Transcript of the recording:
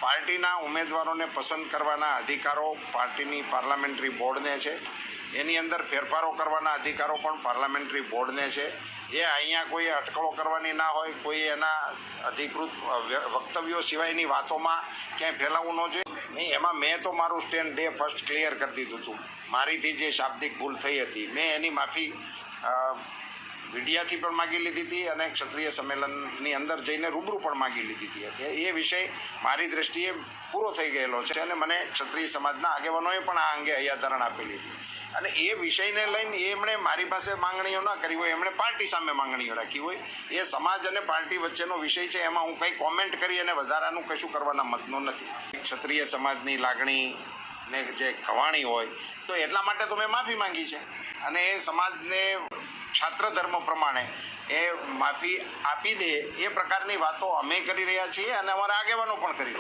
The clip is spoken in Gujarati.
પાર્ટીના ઉમેદવારોને પસંદ કરવાના અધિકારો પાર્ટીની પાર્લામેન્ટરી બોર્ડને છે. એની અંદર ફેરફારો કરવાના અધિકારો પણ પાર્લામેન્ટરી બોર્ડને છે. એ અહીંયા કોઈ અટકળો કરવાની ના હોય, કોઈ એના અધિકૃત વક્તવ્યો સિવાયની વાતોમાં ક્યાંય ફેલાવવું ન જોઈએ નહીં. એમાં મેં તો મારું સ્ટેન્ડ ડે ફર્સ્ટ ક્લિયર કરી દીધું હતું. મારીથી જે શાબ્દિક ભૂલ થઈ હતી મેં એની માફી મીડિયાથી પણ માગી લીધી હતી અને ક્ષત્રિય સંમેલનની અંદર જઈને રૂબરૂ પણ માગી લીધી હતી. એ વિષય મારી દૃષ્ટિએ પૂરો થઈ ગયેલો છે અને મને ક્ષત્રિય સમાજના આગેવાનોએ પણ આ અંગે હૈયાધારણ આપેલી હતી. અને એ વિષયને લઈને એમણે મારી પાસે માંગણીઓ ના કરી હોય, એમણે પાર્ટી સામે માંગણીઓ રાખી હોય. એ સમાજ અને પાર્ટી વચ્ચેનો વિષય છે, એમાં હું કંઈ કોમેન્ટ કરી અને વધારાનું કશું કરવાના મતનો નથી. ક્ષત્રિય સમાજની લાગણીને જે ખવાણી હોય તો એટલા માટે તો મેં માફી માંગી છે અને એ સમાજને છાત્ર ધર્મ પ્રમાણે એ માફી આપી દે એ પ્રકારની વાતો અમે કરી રહ્યા છીએ અને અમારા આગેવાનો પણ કરી રહ્યા.